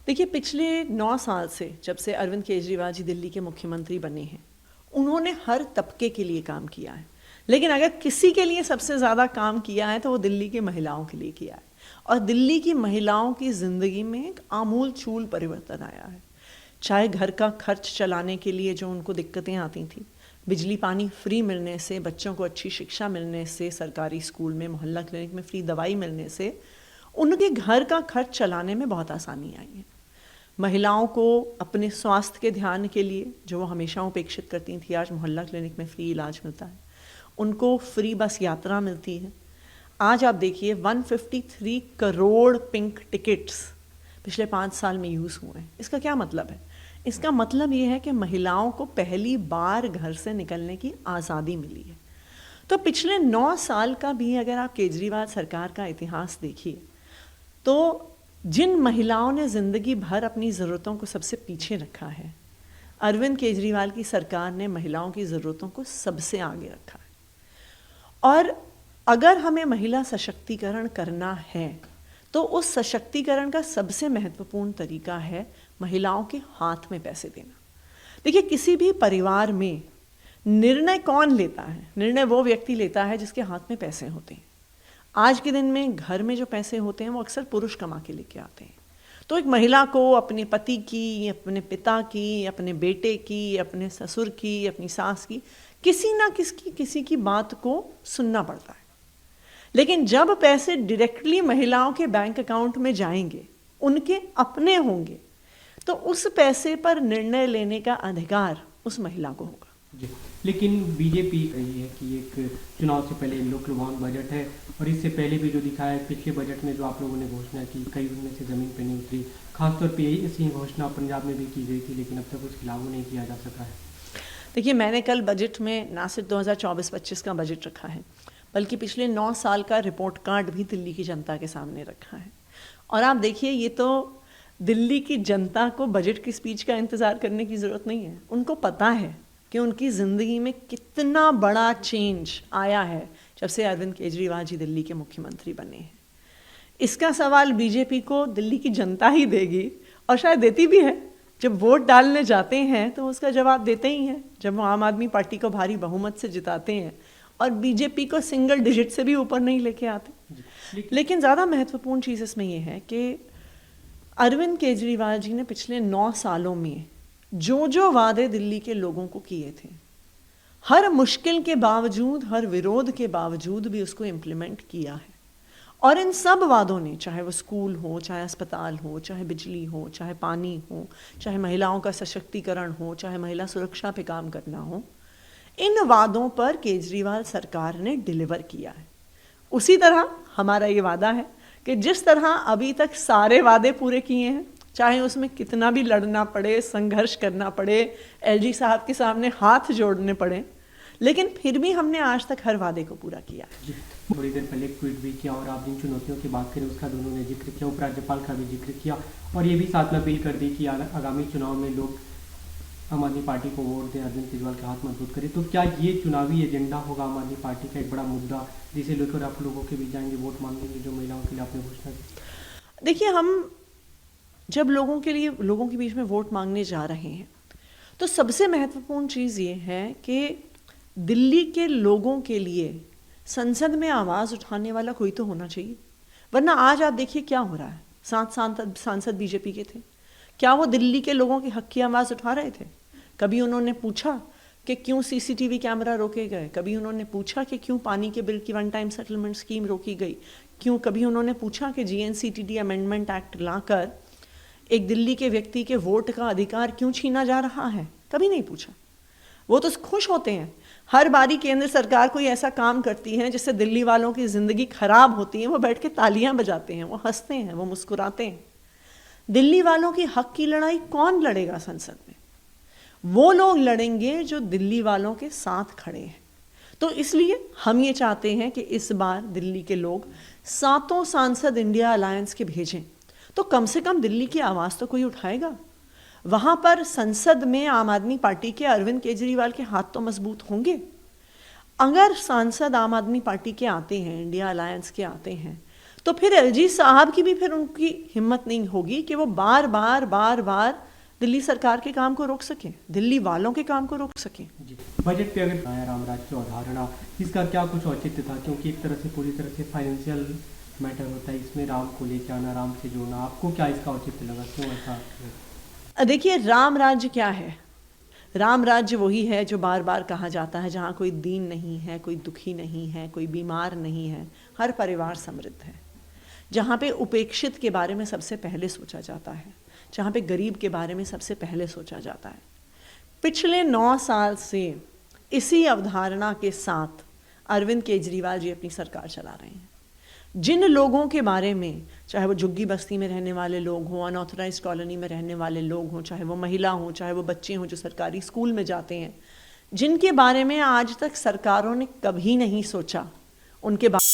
देखिए, पिछले 9 साल से जब से अरविंद केजरीवाल जी दिल्ली के मुख्यमंत्री बने हैं, उन्होंने हर तबके के लिए काम किया है। लेकिन अगर किसी के लिए सबसे ज़्यादा काम किया है तो वो दिल्ली की महिलाओं के लिए किया है। और दिल्ली की महिलाओं की ज़िंदगी में एक आमूल चूल परिवर्तन आया है। चाहे घर का खर्च चलाने के लिए जो उनको दिक्कतें आती थी, बिजली पानी फ्री मिलने से, बच्चों को अच्छी शिक्षा मिलने से, सरकारी स्कूल में, मोहल्ला क्लिनिक में फ्री दवाई मिलने से उनके घर का खर्च चलाने में बहुत आसानी आई है। महिलाओं को अपने स्वास्थ्य के ध्यान के लिए जो वो हमेशा उपेक्षित करती थी, आज मोहल्ला क्लिनिक में फ्री इलाज मिलता है। उनको फ्री बस यात्रा मिलती है। आज आप देखिए 153 करोड़ पिंक टिकट्स पिछले 5 साल में यूज़ हुए हैं। इसका क्या मतलब है? इसका मतलब ये है कि महिलाओं को पहली बार घर से निकलने की आज़ादी मिली है। तो पिछले 9 साल का भी अगर आप केजरीवाल सरकार का इतिहास देखिए तो जिन महिलाओं ने ज़िंदगी भर अपनी ज़रूरतों को सबसे पीछे रखा है, अरविंद केजरीवाल की सरकार ने महिलाओं की ज़रूरतों को सबसे आगे रखा है। और अगर हमें महिला सशक्तिकरण करना है तो उस सशक्तिकरण का सबसे महत्वपूर्ण तरीका है महिलाओं के हाथ में पैसे देना। देखिए, किसी भी परिवार में निर्णय कौन लेता है? निर्णय वो व्यक्ति लेता है जिसके हाथ में पैसे होते हैं। आज के दिन में घर में जो पैसे होते हैं वो अक्सर पुरुष कमा के लेके आते हैं। तो एक महिला को अपने पति की, अपने पिता की, अपने बेटे की, अपने ससुर की, अपनी सास की, किसी की बात को सुनना पड़ता है। लेकिन जब पैसे डायरेक्टली महिलाओं के बैंक अकाउंट में जाएंगे, उनके अपने होंगे, तो उस पैसे पर निर्णय लेने का अधिकार उस महिला को होगा। जी, लेकिन बीजेपी कही है कि एक चुनाव से पहले लोक लुभावन बजट है और इससे पहले भी जो दिखाया है पिछले बजट में जो आप लोगों ने घोषणा की, कई उनमें से ज़मीन पर नहीं उतरी। खासतौर पे ऐसी घोषणा पंजाब में भी की गई थी, लेकिन अब तक उसकी लागू नहीं किया जा सका है। देखिए, मैंने कल बजट में ना सिर्फ 2024-25 का बजट रखा है, बल्कि पिछले 9 साल का रिपोर्ट कार्ड भी दिल्ली की जनता के सामने रखा है। और आप देखिए, ये तो दिल्ली की जनता को बजट की स्पीच का इंतज़ार करने की ज़रूरत नहीं है। उनको पता है कि उनकी ज़िंदगी में कितना बड़ा चेंज आया है जब से अरविंद केजरीवाल जी दिल्ली के मुख्यमंत्री बने हैं। इसका सवाल बीजेपी को दिल्ली की जनता ही देगी, और शायद देती भी है। जब वोट डालने जाते हैं तो उसका जवाब देते ही हैं, जब वो आम आदमी पार्टी को भारी बहुमत से जिताते हैं और बीजेपी को सिंगल डिजिट से भी ऊपर नहीं लेके आते। लेकिन ज़्यादा महत्वपूर्ण चीज़ इसमें यह है कि अरविंद केजरीवाल जी ने पिछले 9 सालों में जो वादे दिल्ली के लोगों को किए थे, हर मुश्किल के बावजूद, हर विरोध के बावजूद भी उसको इम्प्लीमेंट किया है। और इन सब वादों ने, चाहे वो स्कूल हो, चाहे अस्पताल हो, चाहे बिजली हो, चाहे पानी हो, चाहे महिलाओं का सशक्तिकरण हो, चाहे महिला सुरक्षा पे काम करना हो, इन वादों पर केजरीवाल सरकार ने डिलीवर किया है। उसी तरह हमारा ये वादा है कि जिस तरह अभी तक सारे वादे पूरे किए हैं, चाहे उसमें कितना भी लड़ना पड़े, संघर्ष करना पड़े, एलजी साहब के सामने हाथ जोड़ने पड़े, लेकिन फिर भी हमने आज तक हर वादे को पूरा किया। थोड़ी देर पहले एक ट्वीट भी किया और आप जिन चुनौतियों की बात करें उसका दोनों ने जिक्र किया, उपराज्यपाल का भी जिक्र किया और ये भी साथ में अपील कर दी कि आगामी चुनाव में लोग आम आदमी पार्टी को वोट दें, अरविंद केजरीवाल का हाथ मजबूत करें। तो क्या ये चुनावी एजेंडा होगा आम आदमी पार्टी का एक बड़ा मुद्दा जिसे लेकर आप लोगों के बीच जाएंगे, वोट मांगेंगे, जो महिलाओं के लिए आपने घोषणा की? देखिए, हम जब लोगों के बीच में वोट मांगने जा रहे हैं तो सबसे महत्वपूर्ण चीज़ ये है कि दिल्ली के लोगों के लिए संसद में आवाज़ उठाने वाला कोई तो होना चाहिए। वरना आज आप देखिए क्या हो रहा है। 7 सांसद बीजेपी के थे, क्या वो दिल्ली के लोगों के हक की आवाज़ उठा रहे थे? कभी उन्होंने पूछा कि क्यों सीसीटीवी कैमरा रोके गए? कभी उन्होंने पूछा कि क्यों पानी के बिल की 1 टाइम सेटलमेंट स्कीम रोकी गई? कभी उन्होंने पूछा कि GNCTD अमेंडमेंट एक्ट लाकर एक दिल्ली के व्यक्ति के वोट का अधिकार क्यों छीना जा रहा है? कभी नहीं पूछा। वो तो खुश होते हैं हर बारी केंद्र सरकार कोई ऐसा काम करती है जिससे दिल्ली वालों की ज़िंदगी खराब होती है, वो बैठ के तालियां बजाते हैं, वो हंसते हैं, वो मुस्कुराते हैं। दिल्ली वालों की हक की लड़ाई कौन लड़ेगा संसद में? वो लोग लड़ेंगे जो दिल्ली वालों के साथ खड़े हैं। तो इसलिए हम ये चाहते हैं कि इस बार दिल्ली के लोग 7 सांसद इंडिया अलायंस के भेजें, तो कम से कम दिल्ली की आवाज़ तो कोई उठाएगा। वहाँ पर संसद में आम आदमी पार्टी के अरविंद केजरीवाल के हाथ तो मजबूत होंगे। अगर सांसद आम आदमी पार्टी के आते हैं, इंडिया अलायंस के आते हैं, तो फिर एलजी साहब की भी फिर उनकी हिम्मत नहीं होगी कि वो बार बार दिल्ली सरकार के काम को रोक सकें, दिल्ली वालों के काम को रोक सकें। जी, बजट पे अगर आया रामराज की अवधारणा, इसका क्या कुछ औचित्य था? क्योंकि एक तरह से पूरी तरह से फाइनेंशियल मैटर होता है, इसमें राम को लेके आना, राम से जोड़ना, आपको क्या इसका औचित्य लगा, क्यों ऐसा? देखिए, राम राज्य क्या है? राम राज्य वही है जो बार बार कहा जाता है, जहाँ कोई दीन नहीं है, कोई दुखी नहीं है, कोई बीमार नहीं है, हर परिवार समृद्ध है, जहाँ पे उपेक्षित के बारे में सबसे पहले सोचा जाता है, जहाँ पे गरीब के बारे में सबसे पहले सोचा जाता है। पिछले 9 साल से इसी अवधारणा के साथ अरविंद केजरीवाल जी अपनी सरकार चला रहे हैं। जिन लोगों के बारे में, चाहे वो झुग्गी बस्ती में रहने वाले लोग हों, अनऑथराइज्ड कॉलोनी में रहने वाले लोग हों, चाहे वो महिला हों, चाहे वो बच्चे हों जो सरकारी स्कूल में जाते हैं, जिनके बारे में आज तक सरकारों ने कभी नहीं सोचा, उनके बारे